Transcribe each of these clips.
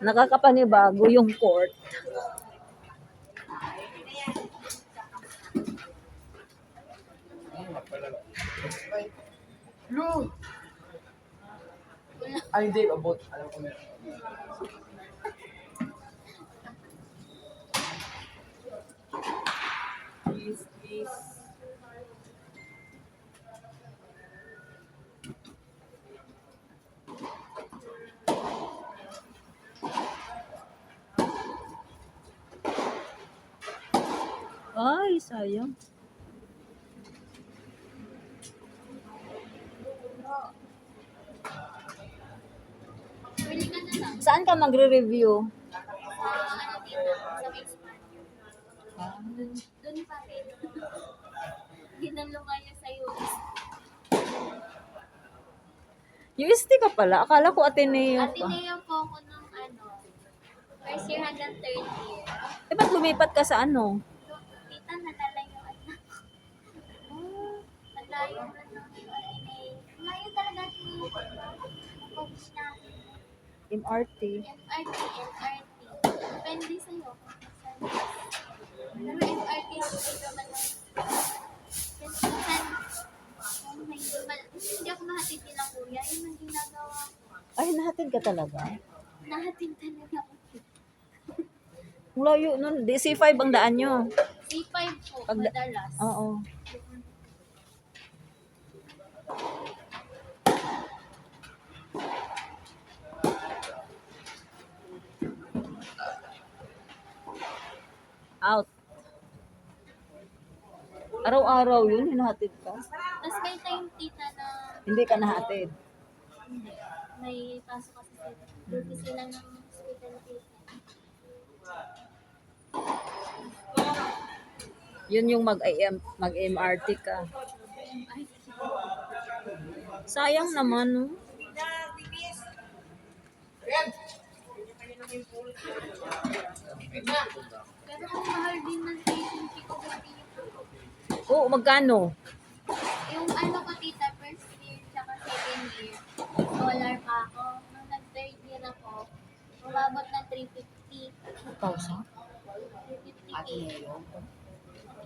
Nakakapanibago yung court. Lu! Ay, hindi. Abot. Alam ko meron. Please, please. Ay, sayang. Pwede ka na lang. Saan ka magre-review? Sa ano dito, sa basement. Doon pa rin. Ginalong kayo sa US. UST ka pala. Akala ko Ateneo ka. Ateneo po ako ng ano, first year hanggang third year. Eh, ba't lumipat ka sa ano? So, tita, nalalayo anak. Nalayo na ng Ateneo. Malayo talaga Ateneo. Napag-wish natin. MRT. MRT. Depende sa'yo. Pero MRT ako naman ng kasi minsan, hindi ako mahatid nila kuya. Yun ang ginagawa ko. Ay, nahatid ka talaga? Nahatid talaga ako. Ang layo nun. DC5 ang daan nyo. C5 po, Pag- madalas. Oo. Out. Araw-araw yun, hinahatid ka. Tapos may time tita na Hindi ka nahatid. hindi. May pasok kasi sila. Duty sila ng hospital tita. Yun yung mag-MRT ka. Sayang naman, no? Pero ang mahal din ng tuition fee ko sa dito. Oo, magkano? Yung ano ko tita, first year tsaka second year, dollar pa ako. Nung nag-third year ako, umabot na 350. 1,000? 350K.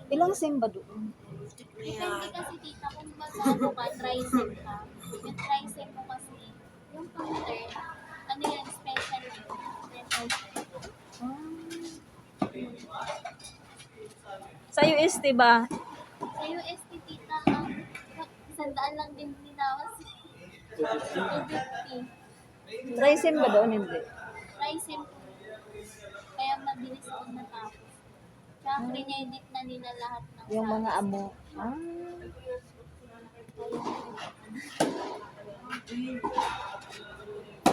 Ilang SIM ba doon? Depende kasi tita kung bago ka, tri-sim ka. Yung tri-sim mo kasi, yung pang-third, ano yan, special yun. 10,000. Sa UST ba? Sa UST tita, sandaan lang din ninawas. 250. Tri-SIM ba doon? Hindi. Tri-sim po. Kaya mabilis ako natapos. Kaya pinedit na nila lahat ng Yung mga subjects. amo. Ah.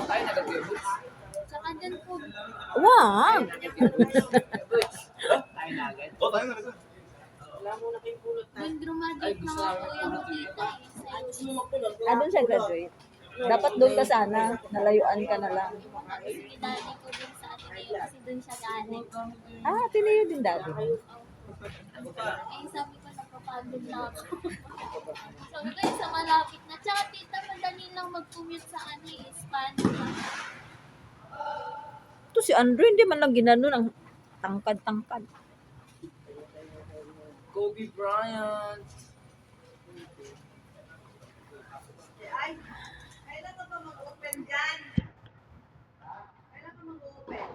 Ay, nagag-boots. Tsaka dyan po, Wag! Tayo na agad. nung graduate na nga po yung tita eh. Sa Doon siya graduate. Dapat doon ka sana. Nalayuan ka na lang. si daddy ko dun sa Ateneo kasi dun siya galing. Ah, tinayo din dati. Eh, sabi ko, napapagod na ako. Sabi ko, sa malapit na. Tsaka tita, madali lang mag-commute sa ano eh, Spanish. Ito si Andrew, hindi man lang ginanon ang tangkad-tangkad. Kobe Bryant. Ay, kailan ka ba mag-open dyan? Kailan ka mag-open?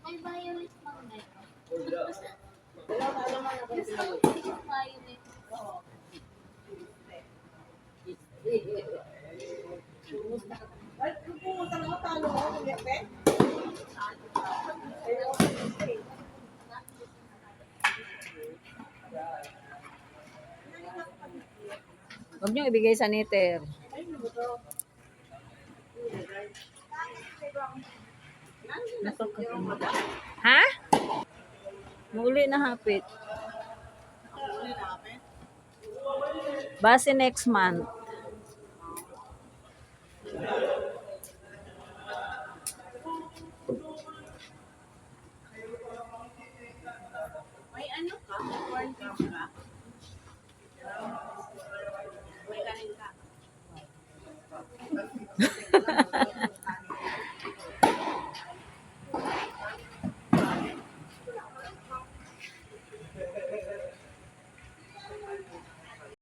May violet lang na Gusto ko yung violet. Ay, kung pumunta na ako, talo ako ng yape. Huwag niyo ibigay sa neter. Ha? Muli na hapit. Base next month. Ay, camera.